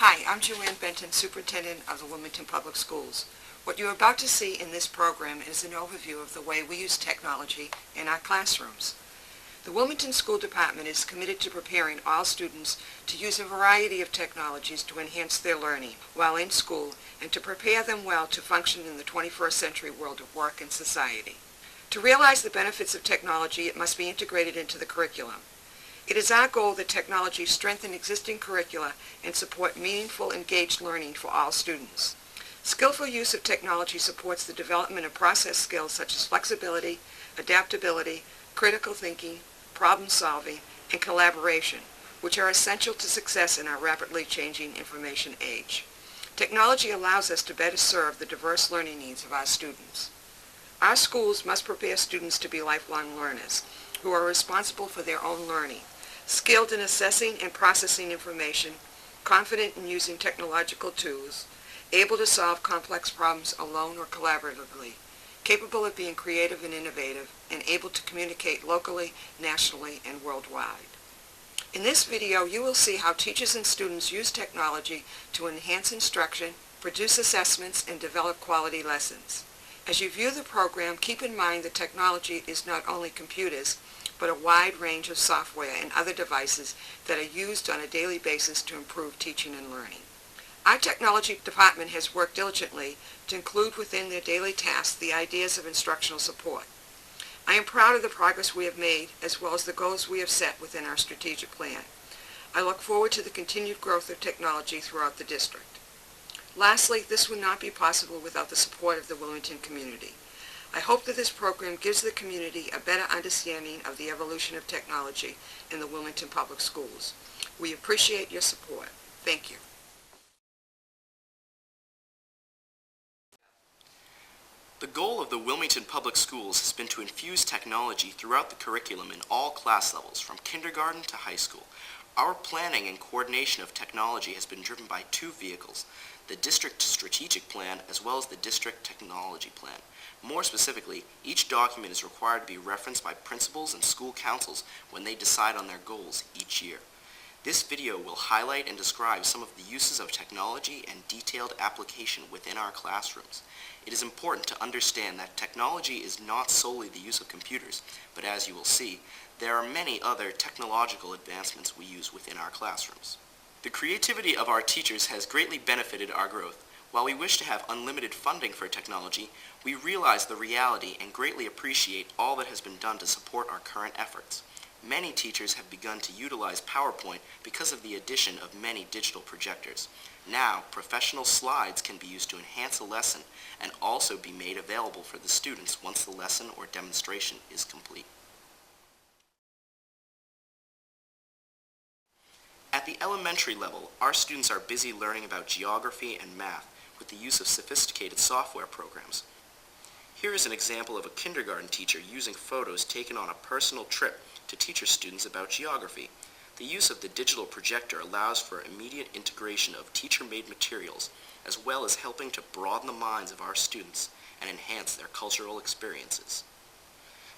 Hi, I'm Joanne, Benton, Superintendent of the Wilmington Public Schools. What you're about to see in this program is an overview of the way we use technology in our classrooms. The Wilmington School Department is committed to preparing all students to use a variety of technologies to enhance their learning while in school and to prepare them well to function in the 21st century world of work and society. To realize the benefits of technology, it must be integrated into the curriculum. It is our goal that technology strengthen existing curricula and support meaningful, engaged learning for all students. Skillful use of technology supports the development of process skills such as flexibility, adaptability, critical thinking, problem solving, and collaboration, which are essential to success in our rapidly changing information age. Technology allows us to better serve the diverse learning needs of our students. Our schools must prepare students to be lifelong learners who are responsible for their own learning, skilled in assessing and processing information, confident in using technological tools, able to solve complex problems alone or collaboratively, capable of being creative and innovative, and able to communicate locally, nationally, and worldwide. In this video, you will see how teachers and students use technology to enhance instruction, produce assessments, and develop quality lessons. As you view the program, keep in mind that technology is not only computers, but a wide range of software and other devices that are used on a daily basis to improve teaching and learning. Our technology department has worked diligently to include within their daily tasks the ideas of instructional support. I am proud of the progress we have made as well as the goals we have set within our strategic plan. I look forward to the continued growth of technology throughout the district. Lastly, this would not be possible without the support of the Wilmington community. I hope that this program gives the community a better understanding of the evolution of technology in the Wilmington Public Schools. We appreciate your support. Thank you. The goal of the Wilmington Public Schools has been to infuse technology throughout the curriculum in all class levels, from kindergarten to high school. Our planning and coordination of technology has been driven by two vehicles, the District Strategic Plan as well as the District Technology Plan. More specifically, each document is required to be referenced by principals and school councils when they decide on their goals each year. This video will highlight and describe some of the uses of technology and detailed application within our classrooms. It is important to understand that technology is not solely the use of computers, but as you will see, there are many other technological advancements we use within our classrooms. The creativity of our teachers has greatly benefited our growth. While we wish to have unlimited funding for technology, we realize the reality and greatly appreciate all that has been done to support our current efforts. Many teachers have begun to utilize PowerPoint because of the addition of many digital projectors. Now, professional slides can be used to enhance a lesson and also be made available for the students once the lesson or demonstration is complete. At the elementary level, our students are busy learning about geography and math with the use of sophisticated software programs. Here is an example of a kindergarten teacher using photos taken on a personal trip to teach her students about geography. The use of the digital projector allows for immediate integration of teacher-made materials, as well as helping to broaden the minds of our students and enhance their cultural experiences.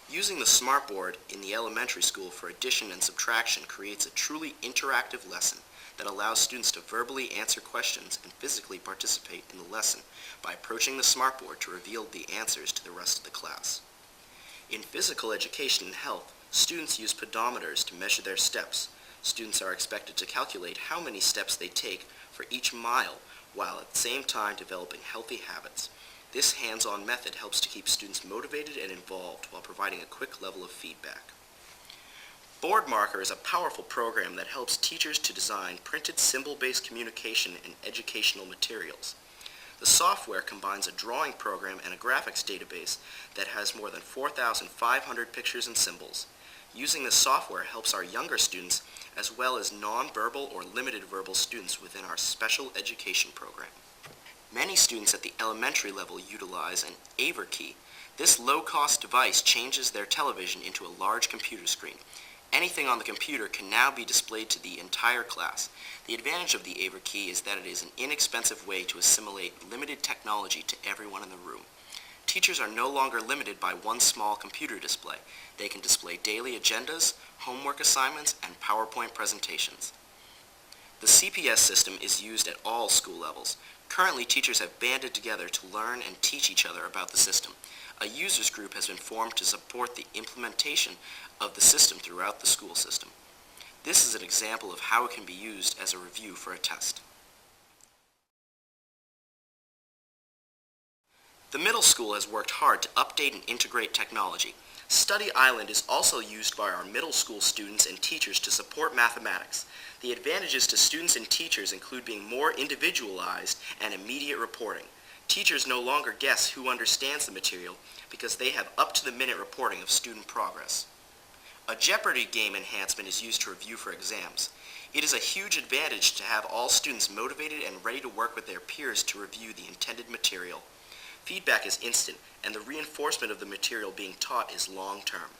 Using the smartboard in the elementary school for addition and subtraction creates a truly interactive lesson that allows students to verbally answer questions and physically participate in the lesson by approaching the smartboard to reveal the answers to the rest of the class. In physical education and health, students use pedometers to measure their steps. Students are expected to calculate how many steps they take for each mile while at the same time developing healthy habits. This hands-on method helps to keep students motivated and involved while providing a quick level of feedback. Board Marker is a powerful program that helps teachers to design printed symbol-based communication and educational materials. The software combines a drawing program and a graphics database that has more than 4,500 pictures and symbols. Using this software helps our younger students as well as non-verbal or limited verbal students within our special education program. Many students at the elementary level utilize an AVER key. This low-cost device changes their television into a large computer screen. Anything on the computer can now be displayed to the entire class. The advantage of the AVER key is that it is an inexpensive way to assimilate limited technology to everyone in the room. Teachers are no longer limited by one small computer display. They can display daily agendas, homework assignments, and PowerPoint presentations. The CPS system is used at all school levels. Currently, teachers have banded together to learn and teach each other about the system. A users group has been formed to support the implementation of the system throughout the school system. This is an example of how it can be used as a review for a test. The middle school has worked hard to update and integrate technology. Study Island is also used by our middle school students and teachers to support mathematics. The advantages to students and teachers include being more individualized and immediate reporting. Teachers no longer guess who understands the material because they have up-to-the-minute reporting of student progress. A Jeopardy game enhancement is used to review for exams. It is a huge advantage to have all students motivated and ready to work with their peers to review the intended material. Feedback is instant, and the reinforcement of the material being taught is long-term.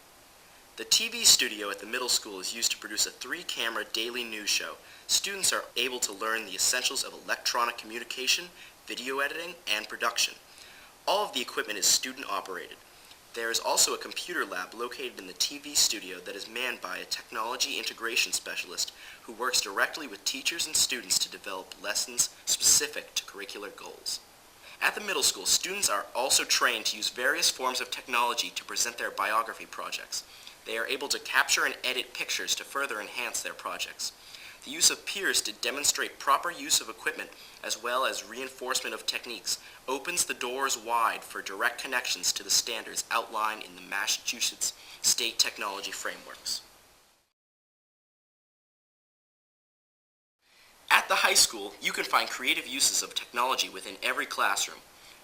The TV studio at the middle school is used to produce a 3-camera daily news show. Students are able to learn the essentials of electronic communication, video editing, and production. All of the equipment is student-operated. There is also a computer lab located in the TV studio that is manned by a technology integration specialist who works directly with teachers and students to develop lessons specific to curricular goals. At the middle school, students are also trained to use various forms of technology to present their biography projects. They are able to capture and edit pictures to further enhance their projects. The use of peers to demonstrate proper use of equipment as well as reinforcement of techniques opens the doors wide for direct connections to the standards outlined in the Massachusetts State Technology Frameworks. At the high school, you can find creative uses of technology within every classroom.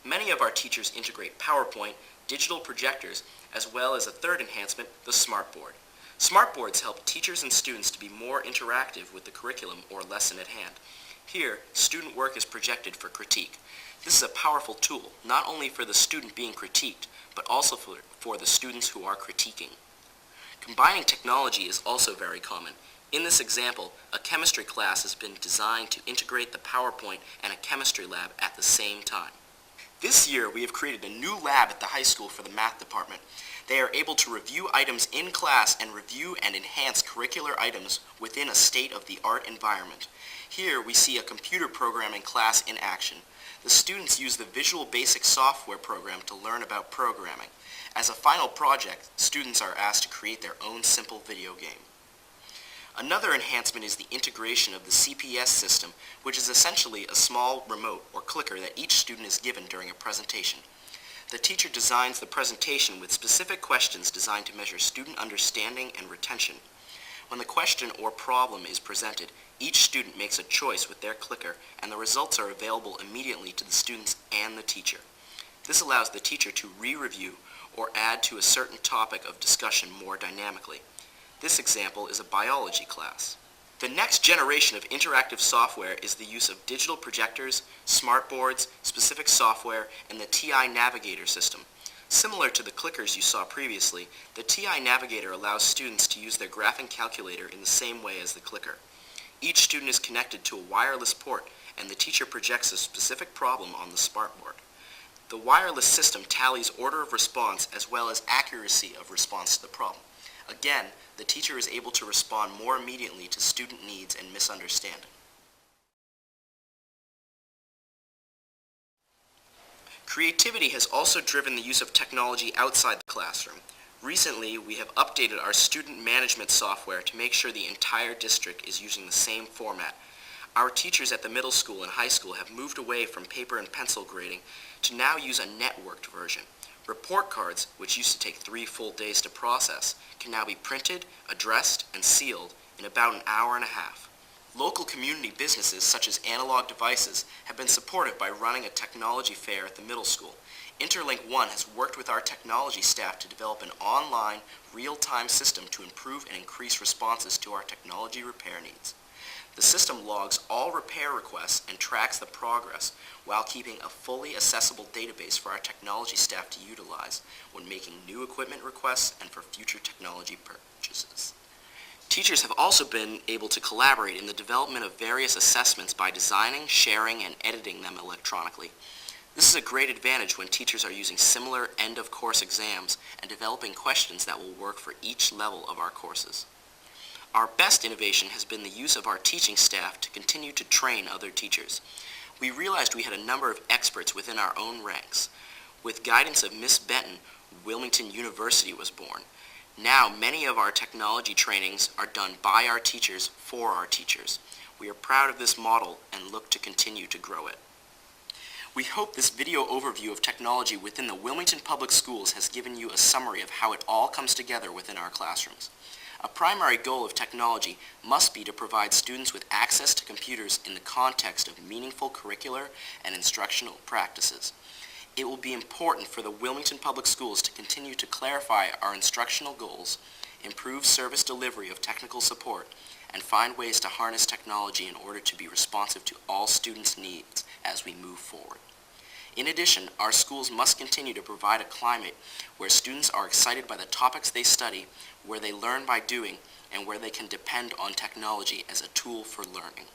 Many of our teachers integrate PowerPoint, digital projectors, as well as a third enhancement, the smartboard. Smartboards help teachers and students to be more interactive with the curriculum or lesson at hand. Here, student work is projected for critique. This is a powerful tool, not only for the student being critiqued, but also for the students who are critiquing. Combining technology is also very common. In this example, a chemistry class has been designed to integrate the PowerPoint and a chemistry lab at the same time. This year, we have created a new lab at the high school for the math department. They are able to review items in class and review and enhance curricular items within a state-of-the-art environment. Here, we see a computer programming class in action. The students use the Visual Basic software program to learn about programming. As a final project, students are asked to create their own simple video game. Another enhancement is the integration of the CPS system, which is essentially a small remote or clicker that each student is given during a presentation. The teacher designs the presentation with specific questions designed to measure student understanding and retention. When the question or problem is presented, each student makes a choice with their clicker, and the results are available immediately to the students and the teacher. This allows the teacher to re-review or add to a certain topic of discussion more dynamically. This example is a biology class. The next generation of interactive software is the use of digital projectors, smartboards, specific software, and the TI Navigator system. Similar to the clickers you saw previously, the TI Navigator allows students to use their graphing calculator in the same way as the clicker. Each student is connected to a wireless port, and the teacher projects a specific problem on the smartboard. The wireless system tallies order of response as well as accuracy of response to the problem. Again, the teacher is able to respond more immediately to student needs and misunderstanding. Creativity has also driven the use of technology outside the classroom. Recently, we have updated our student management software to make sure the entire district is using the same format. Our teachers at the middle school and high school have moved away from paper and pencil grading to now use a networked version. Report cards, which used to take 3 full days to process, can now be printed, addressed, and sealed in about an hour and a half. Local community businesses such as Analog Devices have been supportive by running a technology fair at the middle school. Interlink One has worked with our technology staff to develop an online, real-time system to improve and increase responses to our technology repair needs. The system logs all repair requests and tracks the progress while keeping a fully accessible database for our technology staff to utilize when making new equipment requests and for future technology purchases. Teachers have also been able to collaborate in the development of various assessments by designing, sharing, and editing them electronically. This is a great advantage when teachers are using similar end-of-course exams and developing questions that will work for each level of our courses. Our best innovation has been the use of our teaching staff to continue to train other teachers. We realized we had a number of experts within our own ranks. With guidance of Miss Benton, Wilmington University was born. Now, many of our technology trainings are done by our teachers for our teachers. We are proud of this model and look to continue to grow it. We hope this video overview of technology within the Wilmington Public Schools has given you a summary of how it all comes together within our classrooms. A primary goal of technology must be to provide students with access to computers in the context of meaningful curricular and instructional practices. It will be important for the Wilmington Public Schools to continue to clarify our instructional goals, improve service delivery of technical support, and find ways to harness technology in order to be responsive to all students' needs as we move forward. In addition, our schools must continue to provide a climate where students are excited by the topics they study, where they learn by doing, and where they can depend on technology as a tool for learning.